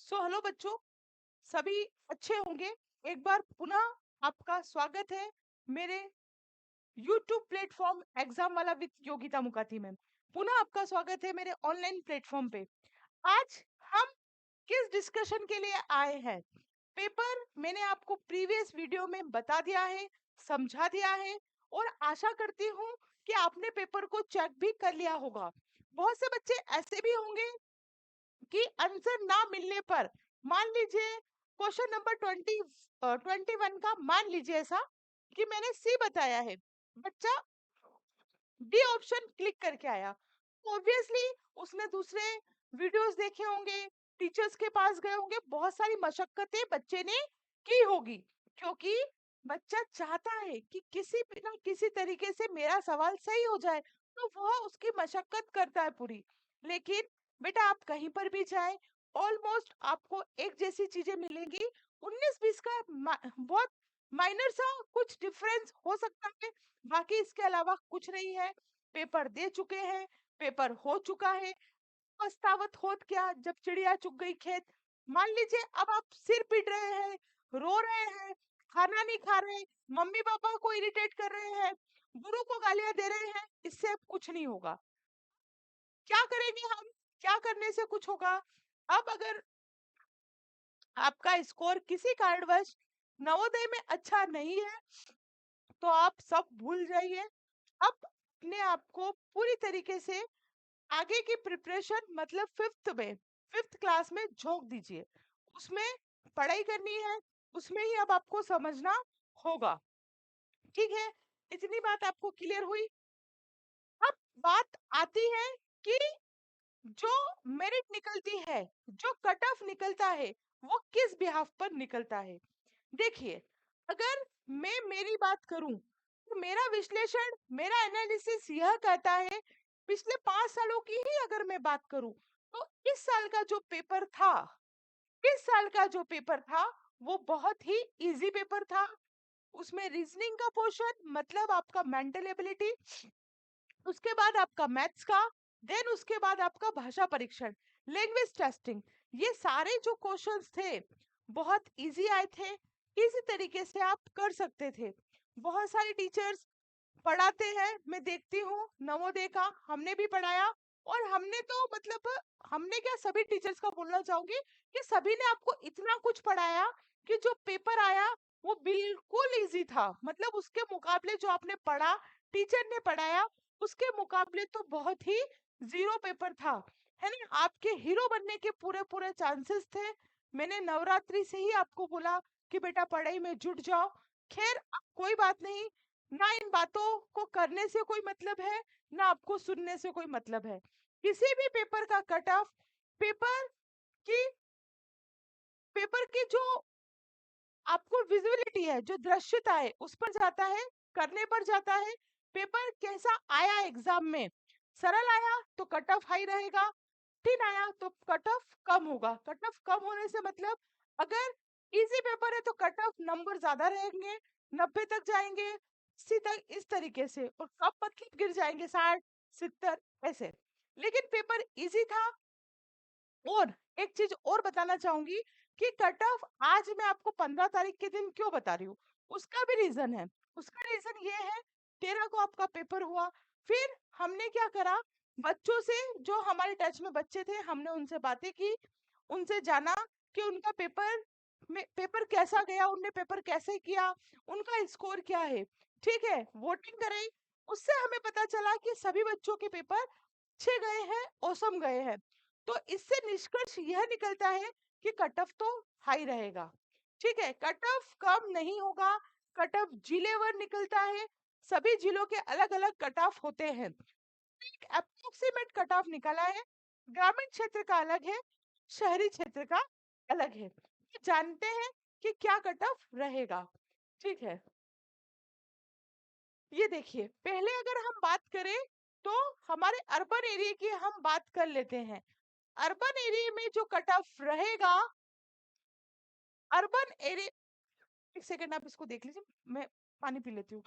Hello बच्चों, सभी अच्छे होंगे। एक बार पुनः आपका स्वागत है मेरे YouTube प्लेटफॉर्म एग्जाम वाला विद योगिता मुकाती में। पुनः आपका स्वागत है मेरे ऑनलाइन प्लेटफॉर्म पे। आज हम किस डिस्कशन के लिए आए हैं? पेपर मैंने आपको प्रीवियस वीडियो में बता दिया है, समझा दिया है और आशा करती हूँ कि आपने पेपर को चेक भी कर लिया होगा। बहुत से बच्चे ऐसे भी होंगे कि आंसर ना मिलने पर, मान लीजिए क्वेश्चन नंबर 21 का मान लीजिए ऐसा कि मैंने सी बताया है, बच्चा डी ऑप्शन क्लिक करके आया, ऑब्वियसली उसने दूसरे वीडियोस देखे होंगे, टीचर्स के पास गए होंगे, बहुत सारी मशक्कतें बच्चे ने की होगी, क्योंकि बच्चा चाहता है कि किसी भी ना किसी तरीके से मेरा सवाल सही हो जाए, तो वह उसकी मशक्कत करता है पूरी। लेकिन बेटा आप कहीं पर भी जाए, ऑलमोस्ट आपको एक जैसी चीजें मिलेंगी। 19-20 का बहुत माइनर सा कुछ डिफरेंस हो सकता है, बाकी इसके अलावा कुछ नहीं है। पेपर दे चुके हैं, पेपर हो चुका है, पछतावत होत क्या जब चिड़िया चुग गई खेत। मान लीजिए अब आप सिर पीट रहे हैं, रो रहे हैं, खाना नहीं खा रहे, मम्मी पापा को इरिटेट कर रहे हैं, गुरु को गालियां दे रहे हैं, इससे अब कुछ नहीं होगा। क्या करेंगे हम? क्या करने से कुछ होगा? अब अगर आपका स्कोर किसी कारणवश नवोदय में अच्छा नहीं है, तो आप सब भूल जाइए। अब अपने आप को पूरी तरीके से आगे की प्रिपरेशन मतलब फिफ्थ क्लास में झोंक दीजिए। उसमें पढ़ाई करनी है, उसमें ही अब आपको समझना होगा। ठीक है, इतनी बात आपको क्लियर हुई। अब बात आती है कि जो मेरिट निकलती है, जो कट ऑफ निकलता है, वो किस बिहाफ पर निकलता है। देखिए, अगर मैं मेरी बात करूं तो मेरा विश्लेषण, मेरा एनालिसिस यह कहता है, पिछले 5 सालों की ही अगर मैं बात करूं, तो इस साल का जो पेपर था, इस साल का जो पेपर था वो बहुत ही इजी पेपर था। उसमें रीजनिंग का पोर्शन मतलब आपका मेंटल एबिलिटी, उसके बाद आपका मैथ्स का, देन उसके बाद आपका भाषा परीक्षण, लैंग्वेज टेस्टिंग, ये सारे जो क्वेश्चंस थे बहुत इजी आए थे। इसी तरीके से आप कर सकते थे। बहुत सारे टीचर्स पढ़ाते हैं, मैं देखती हूँ, नवोदय का हमने भी पढ़ाया, और हमने तो मतलब हमने क्या, सभी टीचर्स का बोलना चाहूंगी कि सभी ने आपको इतना कुछ पढ़ाया कि जो पेपर आया वो बिल्कुल इजी था। मतलब उसके मुकाबले जो आपने पढ़ा, टीचर ने पढ़ाया, उसके मुकाबले तो बहुत ही जीरो पेपर था, है ना। आपके हीरो बनने के पूरे पूरे चांसेस थे। मैंने नवरात्रि से ही आपको बोला कि बेटा पढ़ाई में जुट जाओ। खैर अब कोई बात नहीं, ना इन बातों को करने से कोई मतलब है, ना आपको सुनने से कोई मतलब है। किसी भी पेपर का कट ऑफ की पेपर की जो आपको विजिबिलिटी है, जो दृश्यता है, उस पर जाता है, करने पर जाता है। पेपर कैसा आया एग्जाम में, सरल आया तो कट ऑफ हाई रहेगा, कठिन आया तो कट ऑफ कम होगा। कट ऑफ कम होने से मतलब अगर इजी पेपर है तो कट ऑफ नंबर ज्यादा रहेंगे, 90 तक जाएंगे, 80 तक, इस तरीके से, और कब मतलब गिर जाएंगे 60, 70 ऐसे। लेकिन पेपर इजी था। और एक चीज और बताना चाहूंगी कि कट ऑफ आज मैं आपको 15 तारीख के दिन क्यों बता रही हूँ, उसका भी रीजन है। उसका रीजन ये है, 13 को आपका पेपर हुआ, फिर हमने क्या करा, बच्चों से, जो हमारे टच में बच्चे थे, हमने उनसे बातें की, उनसे जाना कि उनका पेपर में पेपर कैसा गया, उनने पेपर कैसे किया, उनका स्कोर क्या है। ठीक है, वोटिंग कराई, उससे हमें पता चला कि सभी बच्चों के पेपर अच्छे गए हैं, औसम गए हैं। तो इससे निष्कर्ष यह निकलता है कि कट ऑफ तो हाई रहेगा। ठीक है, कट ऑफ कम नहीं होगा। कट ऑफ जिलेवर निकलता है, सभी जिलों के अलग अलग कट ऑफ होते हैं। एक अप्रोक्सीमेट कट ऑफ निकला है, ग्रामीण क्षेत्र का अलग है, शहरी क्षेत्र का अलग है। तो जानते हैं कि क्या कट ऑफ रहेगा। ठीक है, ये देखिए, पहले अगर हम बात करें तो हमारे अर्बन एरिया की हम बात कर लेते हैं। अर्बन एरिया में जो कट ऑफ रहेगा, अर्बन एरिया, एक सेकंड आप इसको देख लीजिए, मैं पानी पी लेती हूँ।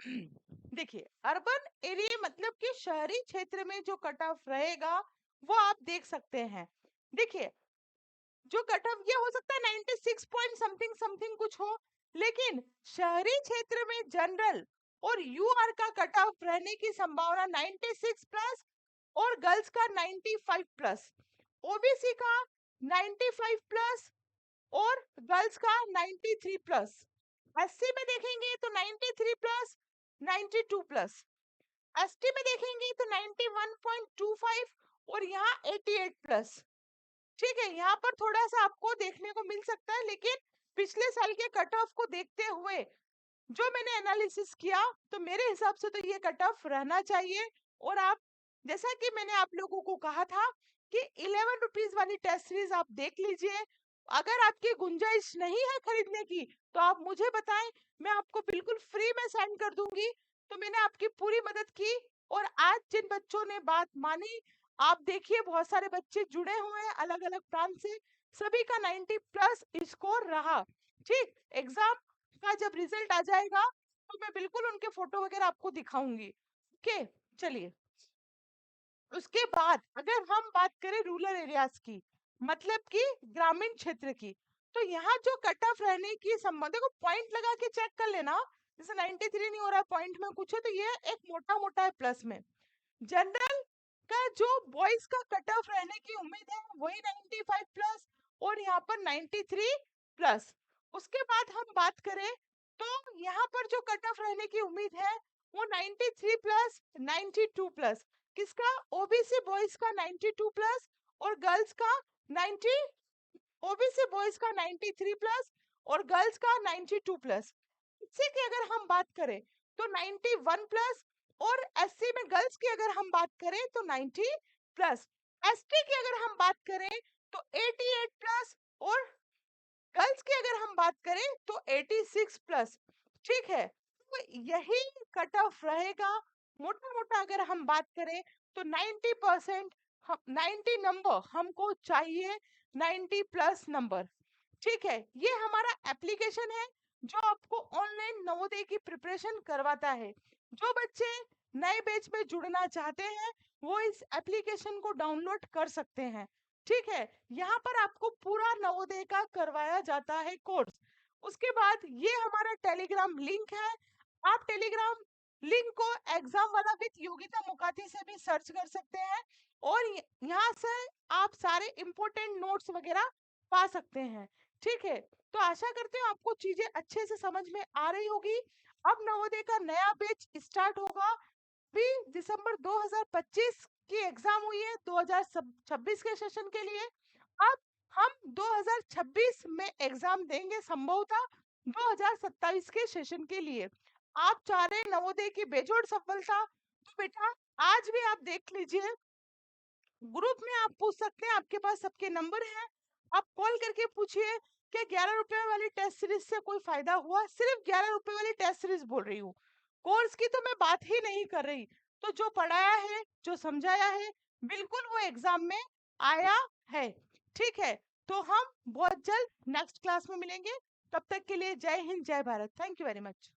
देखिए, अर्बन एरिया मतलब कि शहरी क्षेत्र में जो कट ऑफ रहेगा वो आप देख सकते हैं। देखिए, जो कट ऑफ ये हो सकता है 96 पॉइंट समथिंग समथिंग कुछ हो, लेकिन शहरी क्षेत्र में जनरल और यूआर का कट ऑफ रहने की संभावना 96 प्लस और गर्ल्स का 95 प्लस, ओबीसी का 95 प्लस और गर्ल्स का 93 प्लस, एससी में देखेंगे तो 93 प्लस 92 प्लस, एसटी में देखेंगे तो 91.25 और यहाँ 88 प्लस। ठीक है, यहाँ पर थोड़ा सा आपको देखने को मिल सकता है, लेकिन पिछले साल के कट ऑफ को देखते हुए जो मैंने एनालिसिस किया तो मेरे हिसाब से तो ये कट ऑफ रहना चाहिए। और आप, जैसा कि मैंने आप लोगों को कहा था कि 11 रुपीज वाली टेस्ट सीरीज आप देख लीजिए। अगर आपकी गुंजाइश नहीं है खरीदने की तो आप मुझे बताएं, मैं आपको बिल्कुल फ्री में सेंड कर दूंगी। तो मैंने आपकी पूरी मदद की। और आज जिन बच्चों ने बात मानी, आप देखिए बहुत सारे बच्चे जुड़े हुए हैं अलग अलग प्रांत से, सभी का 90 प्लस स्कोर रहा। ठीक, एग्जाम का जब रिजल्ट आ जाएगा तो मैं बिल्कुल उनके फोटो वगैरह आपको दिखाऊंगी। ओके, चलिए। उसके बाद अगर हम बात करें रूरल एरियाज की, मतलब कि ग्रामीण क्षेत्र की, तो यहाँ जो कट ऑफ रहने की संबंध, देखो पॉइंट लगा के चेक कर लेना। जैसे 93 नहीं हो रहा है, पॉइंट में कुछ है तो ये एक मोटा मोटा है प्लस में। जनरल का जो बॉयज का कट ऑफ रहने की उम्मीद है वही 95 प्लस और यहाँ पर 93 प्लस। उसके बाद हम बात करें तो यहाँ पर जो कट ऑफ रहने की उम्मीद है वो 93 प्लस 92 प्लस, किसका, ओबीसी बॉयज का 92 प्लस और गर्ल्स का 90, ओबीसी बॉयज का 93 प्लस और गर्ल्स का 92 प्लस। इससे की अगर हम बात करें तो 91 प्लस और एससी में गर्ल्स की अगर हम बात करें तो 90 प्लस, एसटी की अगर हम बात करें तो 88 प्लस और गर्ल्स की अगर हम बात करें तो 86 प्लस। ठीक है, तो यही कट ऑफ रहेगा। मोटा मोटा अगर हम बात करें तो 90%, 90 नंबर हमको चाहिए, 90 प्लस नंबर। ठीक है, ये हमारा एप्लीकेशन है जो आपको ऑनलाइन नवोदय की प्रिपरेशन करवाता है। जो बच्चे नए बैच में जुड़ना चाहते हैं वो इस एप्लीकेशन को डाउनलोड कर सकते हैं। ठीक है, यहाँ पर आपको पूरा नवोदय का करवाया जाता है कोर्स। उसके बाद ये हमारा टेलीग्राम लिंक है, आप टेलीग्राम लिंक को एग्जाम वाला विद योगिता मुकाती से भी सर्च कर सकते हैं और यहाँ से आप सारे इंपॉर्टेंट नोट्स वगैरह पा सकते हैं। ठीक है, तो आशा करते हैं आपको चीजें अच्छे से समझ में आ रही होगी। अब नवोदय का नया बैच स्टार्ट होगा। भी दिसंबर 2025 की एग्जाम हुई है 2026 के सेशन के लिए। अब हम 2026 में एग्जाम देंगे संभवतः 2027 के सेशन के लिए। आप चाह रहे हैं नवोदय की बेजोड़ सफलता, तो बेटा आज भी आप देख लीजिए, ग्रुप में आप पूछ सकते हैं, आपके पास सबके नंबर हैं, आप कॉल करके पूछिए कि 11 रुपए वाली टेस्ट सीरीज से कोई फायदा हुआ। सिर्फ 11 रुपए वाली टेस्ट सीरीज बोल रही हूँ, कोर्स की तो मैं बात ही नहीं कर रही। तो जो पढ़ाया है, जो समझाया है, बिल्कुल वो एग्जाम में आया है। ठीक है, तो हम बहुत जल्द नेक्स्ट क्लास में मिलेंगे। तब तक के लिए जय हिंद, जय Bharat. Thank you very much.